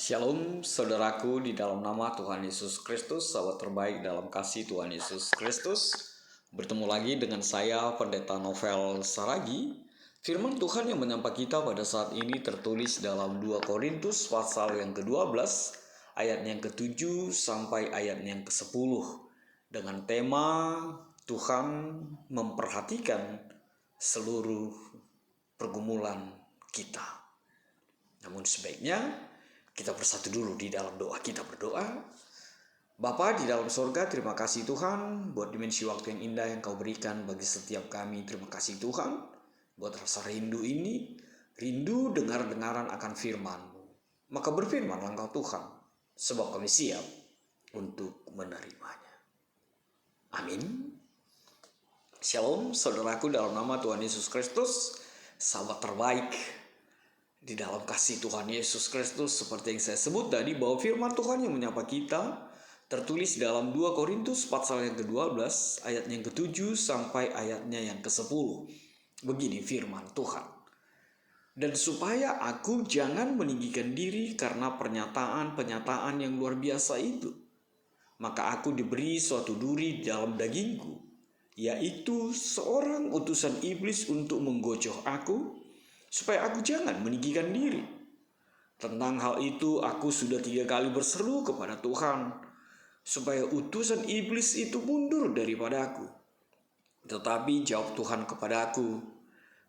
Shalom saudaraku di dalam nama Tuhan Yesus Kristus, sahabat terbaik dalam kasih Tuhan Yesus Kristus. Bertemu lagi dengan saya Pendeta Novel Saragi. Firman Tuhan yang menyapa kita pada saat ini tertulis dalam 2 Korintus pasal yang ke-12 ayat yang ke-7 sampai ayat yang ke-10 dengan tema Tuhan memperhatikan seluruh pergumulan kita. Namun sebaiknya kita bersatu dulu di dalam doa. Kita berdoa. Bapa di dalam sorga, terima kasih Tuhan buat dimensi waktu yang indah yang Kau berikan bagi setiap kami. Terima kasih Tuhan buat rasa rindu ini. Rindu dengar-dengaran akan firman-Mu. Maka berfirmanlah Engkau Tuhan, sebab kami siap untuk menerimanya. Amin. Shalom saudaraku dalam nama Tuhan Yesus Kristus, sahabat terbaik di dalam kasih Tuhan Yesus Kristus. Seperti yang saya sebut tadi, bahwa firman Tuhan yang menyapa kita tertulis dalam 2 Korintus pasal yang ke-12 ayat yang ke-7 sampai ayatnya yang ke-10. Begini firman Tuhan. Dan supaya aku jangan meninggikan diri karena pernyataan-pernyataan yang luar biasa itu, maka aku diberi suatu duri dalam dagingku, yaitu seorang utusan iblis untuk menggocoh aku, supaya aku jangan meninggikan diri. Tentang hal itu aku sudah 3 kali berseru kepada Tuhan, supaya utusan iblis itu mundur daripada aku. Tetapi jawab Tuhan kepada aku,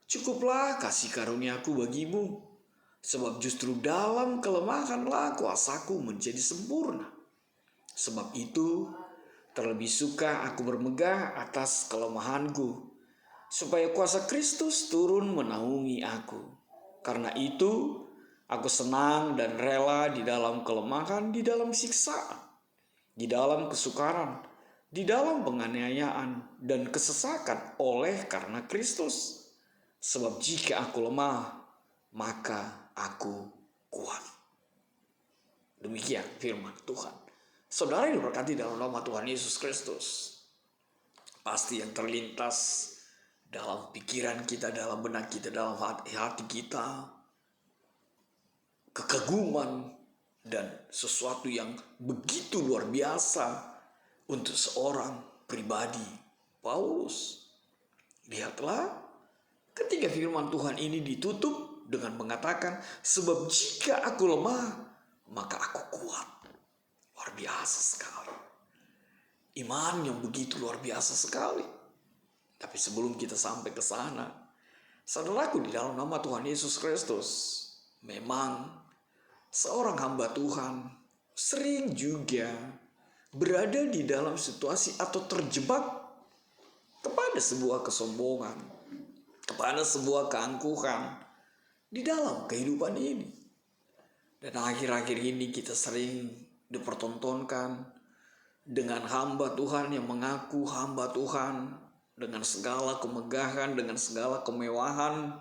cukuplah kasih karuniaku bagimu, sebab justru dalam kelemahanlah kuasaku menjadi sempurna. Sebab itu terlebih suka aku bermegah atas kelemahanku, supaya kuasa Kristus turun menaungi aku. Karena itu, aku senang dan rela di dalam kelemahan, di dalam siksaan, di dalam kesukaran, di dalam penganiayaan dan kesesakan oleh karena Kristus. Sebab jika aku lemah, maka aku kuat. Demikian firman Tuhan. Saudara yang diberkati dalam nama Tuhan Yesus Kristus, pasti yang terlintas dalam pikiran kita, dalam benak kita, dalam hati kita, kekaguman dan sesuatu yang begitu luar biasa untuk seorang pribadi Paulus. Lihatlah ketika firman Tuhan ini ditutup dengan mengatakan, sebab jika aku lemah, maka aku kuat. Luar biasa sekali. Iman yang begitu luar biasa sekali. Tapi sebelum kita sampai ke sana, saudaraku di dalam nama Tuhan Yesus Kristus, memang seorang hamba Tuhan sering juga berada di dalam situasi atau terjebak kepada sebuah kesombongan, kepada sebuah keangkuhan di dalam kehidupan ini. Dan akhir-akhir ini kita sering dipertontonkan dengan hamba Tuhan yang mengaku hamba Tuhan, dengan segala kemegahan, dengan segala kemewahan,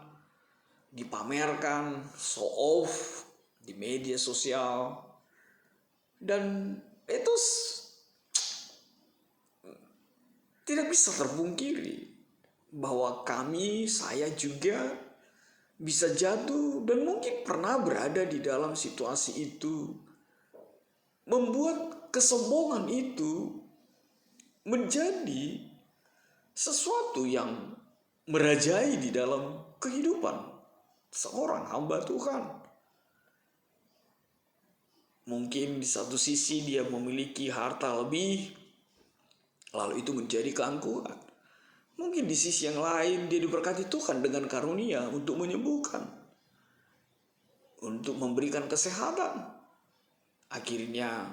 dipamerkan, show off di media sosial. Dan itu tidak bisa terpungkiri bahwa saya juga bisa jatuh dan mungkin pernah berada di dalam situasi itu, membuat kesombongan itu menjadi sesuatu yang merajai di dalam kehidupan seorang hamba Tuhan. Mungkin di satu sisi dia memiliki harta lebih, lalu itu menjadi keangkuhan. Mungkin di sisi yang lain dia diberkati Tuhan dengan karunia untuk menyembuhkan, untuk memberikan kesehatan. Akhirnya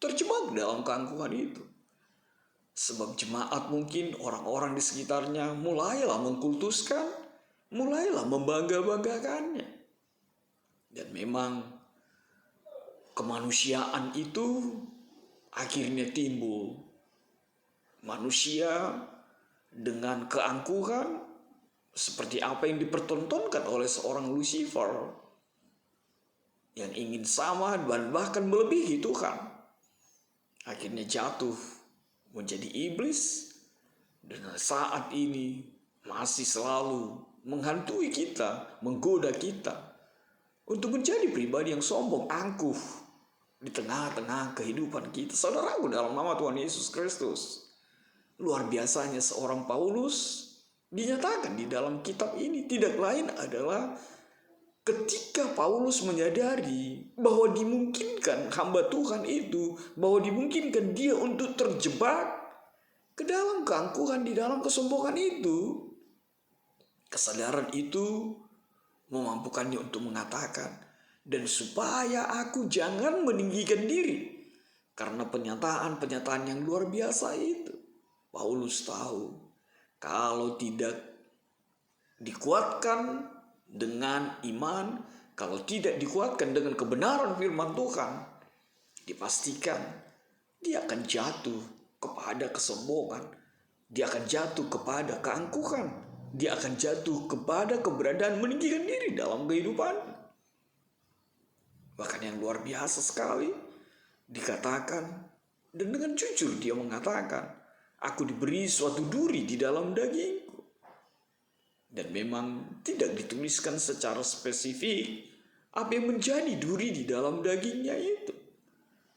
terjebak dalam keangkuhan itu. Sebab jemaat mungkin orang-orang di sekitarnya mulailah mengkultuskan, mulailah membangga-banggakannya. Dan memang kemanusiaan itu akhirnya timbul. Manusia dengan keangkuhan seperti apa yang dipertontonkan oleh seorang Lucifer yang ingin sama dan bahkan melebihi Tuhan, akhirnya jatuh menjadi iblis, dan saat ini masih selalu menghantui kita, menggoda kita untuk menjadi pribadi yang sombong, angkuh di tengah-tengah kehidupan kita. Saudaraku dalam nama Tuhan Yesus Kristus, luar biasanya seorang Paulus dinyatakan di dalam kitab ini tidak lain adalah ketika Paulus menyadari bahwa dimungkinkan hamba Tuhan itu, bahwa dimungkinkan dia untuk terjebak ke dalam keangkuhan, di dalam kesombongan itu. Kesadaran itu memampukannya untuk mengatakan, dan supaya aku jangan meninggikan diri. Karena pernyataan-pernyataan yang luar biasa itu, Paulus tahu kalau tidak dikuatkan dengan iman, kalau tidak dikuatkan dengan kebenaran firman Tuhan, dipastikan dia akan jatuh kepada kesombongan, dia akan jatuh kepada keangkuhan, dia akan jatuh kepada keberadaan meninggikan diri dalam kehidupan. Bahkan yang luar biasa sekali dikatakan, dan dengan jujur dia mengatakan, aku diberi suatu duri di dalam dagingku. Dan memang tidak dituliskan secara spesifik apa yang menjadi duri di dalam dagingnya itu.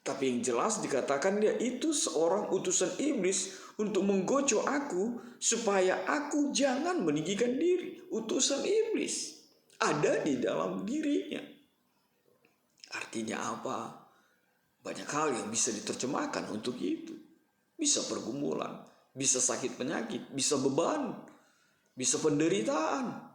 Tapi yang jelas dikatakan dia itu seorang utusan iblis untuk menggocok aku supaya aku jangan meninggikan diri. Utusan iblis ada di dalam dirinya. Artinya apa? Banyak hal yang bisa diterjemahkan untuk itu. Bisa pergumulan, bisa sakit penyakit, bisa beban, bisa penderitaan.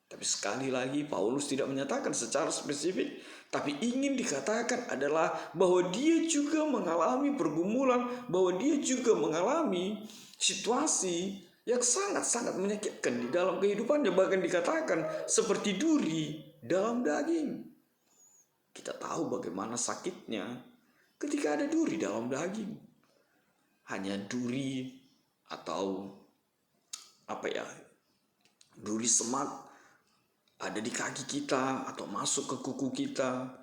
Tapi sekali lagi Paulus tidak menyatakan secara spesifik, tapi ingin dikatakan adalah bahwa dia juga mengalami pergumulan, bahwa dia juga mengalami situasi yang sangat-sangat menyakitkan di dalam kehidupannya, bahkan dikatakan seperti duri dalam daging. Kita tahu bagaimana sakitnya ketika ada duri dalam daging. Hanya duri atau duri semak ada di kaki kita atau masuk ke kuku kita,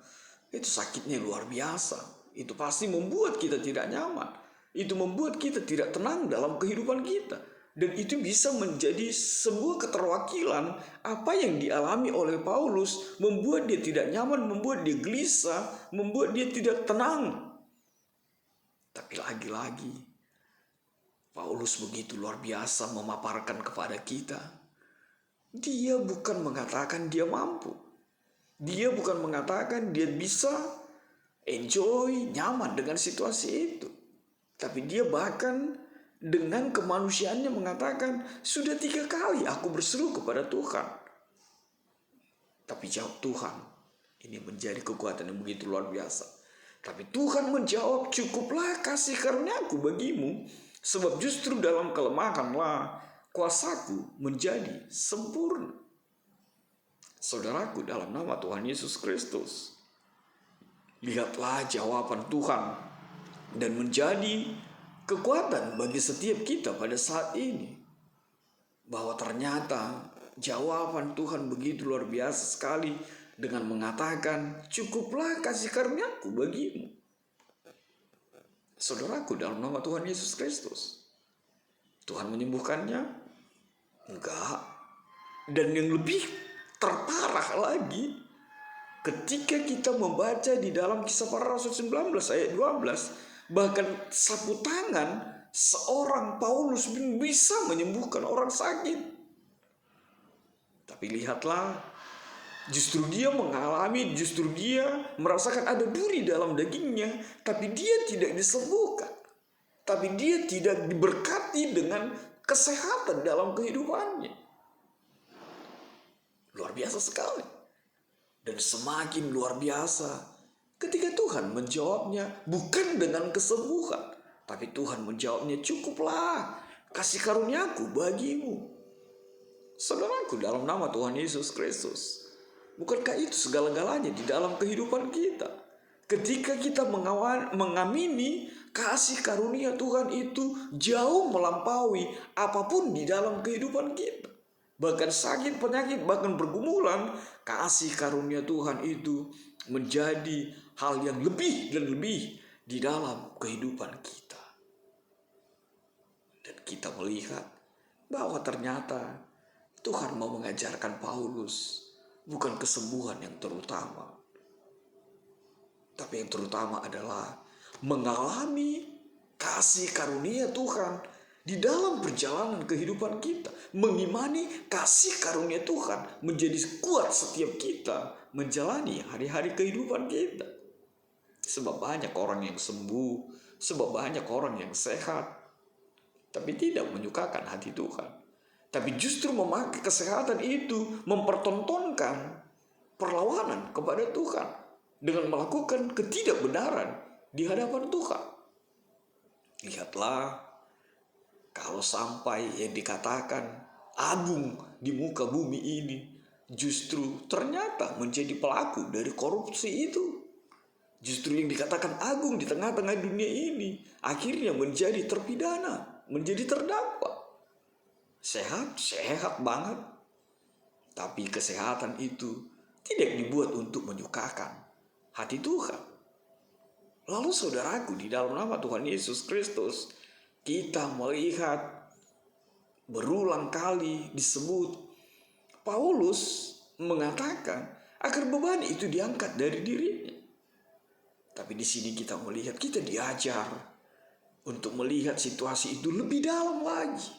itu sakitnya luar biasa. Itu pasti membuat kita tidak nyaman. Itu membuat kita tidak tenang dalam kehidupan kita. Dan itu bisa menjadi sebuah keterwakilan apa yang dialami oleh Paulus, membuat dia tidak nyaman, membuat dia gelisah, membuat dia tidak tenang. Tapi lagi-lagi Paulus begitu luar biasa memaparkan kepada kita. Dia bukan mengatakan dia mampu. Dia bukan mengatakan dia bisa enjoy, nyaman dengan situasi itu. Tapi dia bahkan dengan kemanusiaannya mengatakan, sudah 3 kali aku berseru kepada Tuhan. Tapi jawab Tuhan, ini menjadi kekuatan yang begitu luar biasa. Tapi Tuhan menjawab, cukuplah kasih karuniaku bagimu, sebab justru dalam kelemahanlah kuasaku menjadi sempurna. Saudaraku dalam nama Tuhan Yesus Kristus, lihatlah jawaban Tuhan dan menjadi kekuatan bagi setiap kita pada saat ini. Bahwa ternyata jawaban Tuhan begitu luar biasa sekali dengan mengatakan, cukuplah kasih karuniaku bagimu. Saudaraku dalam nama Tuhan Yesus Kristus, Tuhan menyembuhkannya? Enggak. Dan yang lebih terparah lagi, ketika kita membaca di dalam Kisah Para Rasul 19 ayat 12, bahkan sapu tangan seorang Paulus bisa menyembuhkan orang sakit. Tapi lihatlah, justru dia merasakan ada duri dalam dagingnya, tapi dia tidak disembuhkan. Tapi dia tidak diberkati dengan kesehatan dalam kehidupannya. Luar biasa sekali. Dan semakin luar biasa ketika Tuhan menjawabnya bukan dengan kesembuhan, tapi Tuhan menjawabnya, cukuplah kasih karuniaku bagimu. Saudaraku dalam nama Tuhan Yesus Kristus, bukankah itu segala-galanya di dalam kehidupan kita? Ketika kita mengamini kasih karunia Tuhan itu jauh melampaui apapun di dalam kehidupan kita. Bahkan sakit, penyakit, bahkan pergumulan, kasih karunia Tuhan itu menjadi hal yang lebih dan lebih di dalam kehidupan kita. Dan kita melihat bahwa ternyata Tuhan mau mengajarkan Paulus bukan kesembuhan yang terutama. Tapi yang terutama adalah mengalami kasih karunia Tuhan di dalam perjalanan kehidupan kita. Mengimani kasih karunia Tuhan menjadi kuat setiap kita menjalani hari-hari kehidupan kita. Sebab banyak orang yang sembuh, sebab banyak orang yang sehat, tapi tidak menyukakan hati Tuhan. Tapi justru memakai kesehatan itu mempertontonkan perlawanan kepada Tuhan dengan melakukan ketidakbenaran di hadapan Tuhan. Lihatlah, kalau sampai yang dikatakan agung di muka bumi ini justru ternyata menjadi pelaku dari korupsi itu. Justru yang dikatakan agung di tengah-tengah dunia ini akhirnya menjadi terpidana, menjadi terdakwa. Sehat banget. Tapi kesehatan itu tidak dibuat untuk menyukakan hati Tuhan. Lalu saudaraku, di dalam nama Tuhan Yesus Kristus, kita melihat berulang kali disebut Paulus mengatakan agar beban itu diangkat dari dirinya. Tapi di sini kita melihat, kita diajar untuk melihat situasi itu lebih dalam lagi.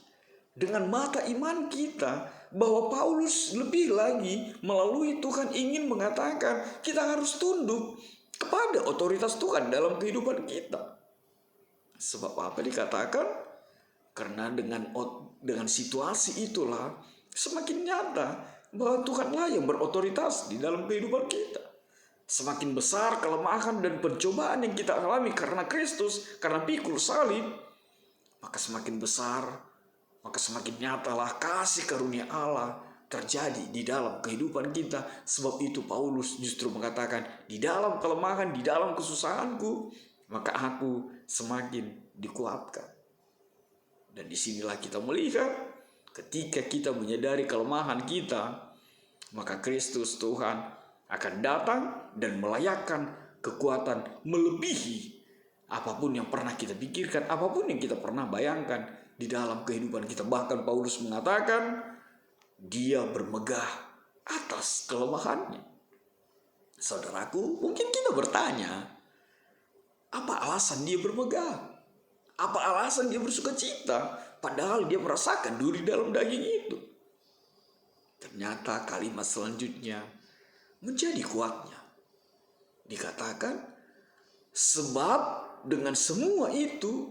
Dengan mata iman kita, bahwa Paulus lebih lagi melalui Tuhan ingin mengatakan kita harus tunduk kepada otoritas Tuhan dalam kehidupan kita. Sebab apa dikatakan? Karena dengan situasi itulah semakin nyata bahwa Tuhanlah yang berotoritas di dalam kehidupan kita. Semakin besar kelemahan dan pencobaan yang kita alami karena Kristus, karena pikul salib, maka semakin besar, maka semakin nyatalah kasih karunia Allah terjadi di dalam kehidupan kita. Sebab itu Paulus justru mengatakan, di dalam kelemahan, di dalam kesusahanku, maka aku semakin dikuatkan. Dan disinilah kita melihat, ketika kita menyadari kelemahan kita, maka Kristus Tuhan akan datang dan melayakkan kekuatan melebihi apapun yang pernah kita pikirkan, apapun yang kita pernah bayangkan di dalam kehidupan kita. Bahkan Paulus mengatakan dia bermegah atas kelemahannya. Saudaraku, mungkin kita bertanya, apa alasan dia bermegah? Apa alasan dia bersuka cita? Padahal dia merasakan duri dalam daging itu. Ternyata kalimat selanjutnya menjadi kuatnya. Dikatakan, sebab dengan semua itu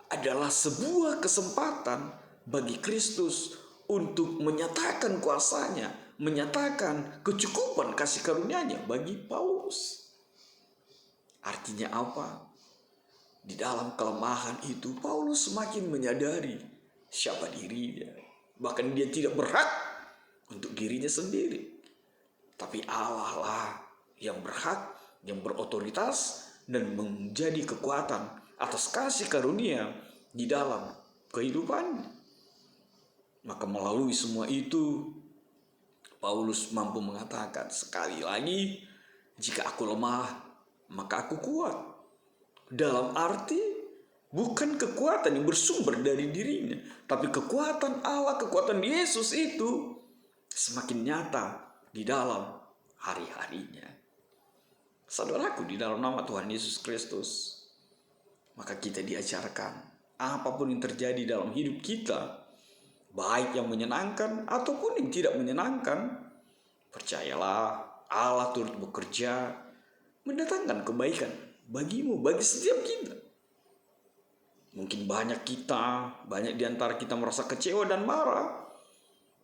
adalah sebuah kesempatan bagi Kristus untuk menyatakan kuasanya, menyatakan kecukupan kasih karunia-Nya bagi Paulus. Artinya apa? Di dalam kelemahan itu Paulus semakin menyadari siapa dirinya. Bahkan dia tidak berhak untuk dirinya sendiri. Tapi Allah lah yang berhak, yang berotoritas dan menjadi kekuatan atas kasih karunia di dalam kehidupannya. Maka melalui semua itu Paulus mampu mengatakan sekali lagi, jika aku lemah maka aku kuat. Dalam arti bukan kekuatan yang bersumber dari dirinya, tapi kekuatan Allah, kekuatan Yesus itu semakin nyata di dalam hari-harinya. Saudaraku, di dalam nama Tuhan Yesus Kristus, maka kita diajarkan apapun yang terjadi dalam hidup kita, baik yang menyenangkan ataupun yang tidak menyenangkan, percayalah Allah turut bekerja mendatangkan kebaikan bagimu, bagi setiap kita. Mungkin banyak di antara kita merasa kecewa dan marah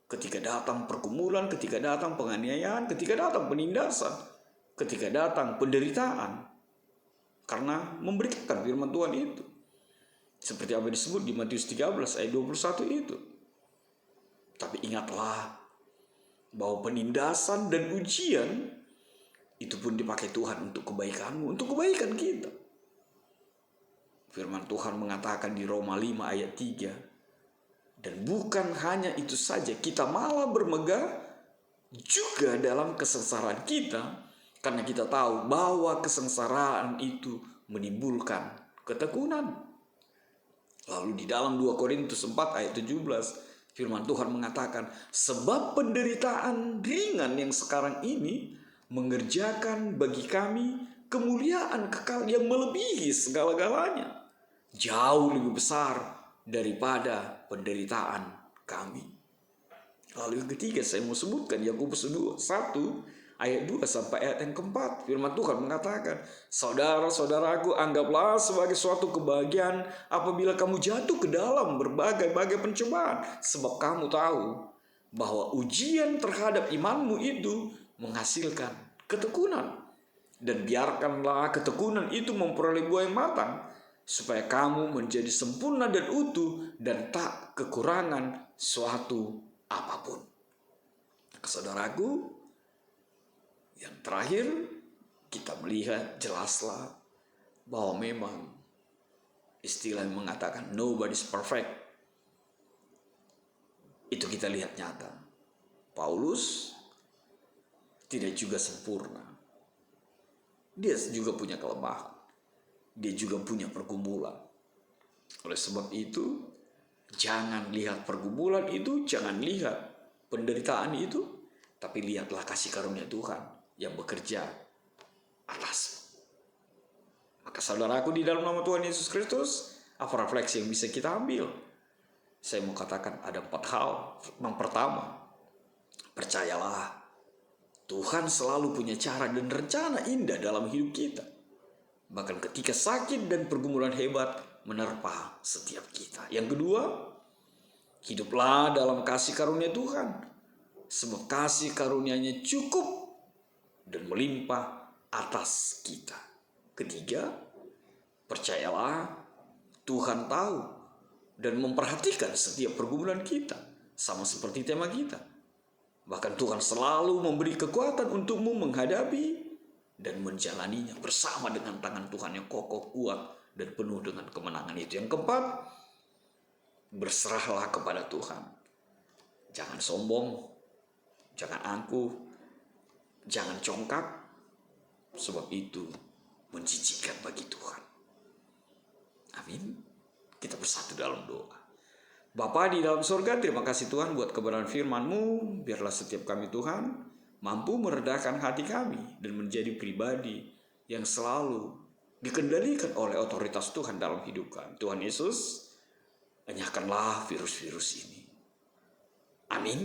ketika datang pergumulan, ketika datang penganiayaan, ketika datang penindasan, ketika datang penderitaan, karena memberitakan firman Tuhan itu. Seperti apa disebut di Matius 13 ayat 21 itu. Tapi ingatlah bahwa penindasan dan ujian itu pun dipakai Tuhan untuk kebaikanmu, untuk kebaikan kita. Firman Tuhan mengatakan di Roma 5 ayat 3, dan bukan hanya itu saja, kita malah bermegah juga dalam kesengsaraan kita, karena kita tahu bahwa kesengsaraan itu menimbulkan ketekunan. Lalu di dalam 2 Korintus 4 ayat 17, Firman Tuhan mengatakan, sebab penderitaan ringan yang sekarang ini mengerjakan bagi kami kemuliaan kekal yang melebihi segala-galanya, jauh lebih besar daripada penderitaan kami. Lalu yang ketiga saya mau sebutkan Yakobus 1 ayat 2 sampai ayat yang keempat. Firman Tuhan mengatakan, saudara-saudaraku, anggaplah sebagai suatu kebahagiaan apabila kamu jatuh ke dalam berbagai-bagai pencobaan, sebab kamu tahu bahwa ujian terhadap imanmu itu menghasilkan ketekunan. Dan biarkanlah ketekunan itu memperoleh buah yang matang, supaya kamu menjadi sempurna dan utuh dan tak kekurangan suatu apapun. Saudaraku, yang terakhir kita melihat jelaslah bahwa memang istilah yang mengatakan nobody's perfect, itu kita lihat nyata. Paulus tidak juga sempurna. Dia juga punya kelemahan. Dia juga punya pergumulan. Oleh sebab itu, jangan lihat pergumulan itu, jangan lihat penderitaan itu, tapi lihatlah kasih karunia Tuhan yang bekerja atas. Maka saudaraku, di dalam nama Tuhan Yesus Kristus, apa refleksi yang bisa kita ambil? Saya mau katakan ada 4 hal. Yang pertama, percayalah Tuhan selalu punya cara dan rencana indah dalam hidup kita. Bahkan ketika sakit dan pergumulan hebat menerpa setiap kita. Yang kedua, hiduplah dalam kasih karunia Tuhan, sebab kasih karunia-Nya cukup dan melimpah atas kita. Ketiga, percayalah Tuhan tahu dan memperhatikan setiap pergumulan kita, sama seperti tema kita. Bahkan Tuhan selalu memberi kekuatan untukmu menghadapi dan menjalaninya bersama dengan tangan Tuhan yang kokoh, kuat, dan penuh dengan kemenangan itu. Yang keempat, berserahlah kepada Tuhan. Jangan sombong, jangan angkuh, jangan congkak, sebab itu menjijikkan bagi Tuhan. Amin. Kita bersatu dalam doa. Bapa di dalam surga, terima kasih Tuhan buat kebenaran firman-Mu. Biarlah setiap kami Tuhan mampu meredakan hati kami dan menjadi pribadi yang selalu dikendalikan oleh otoritas Tuhan dalam hidup kami. Tuhan Yesus, enyahkanlah virus-virus ini. Amin.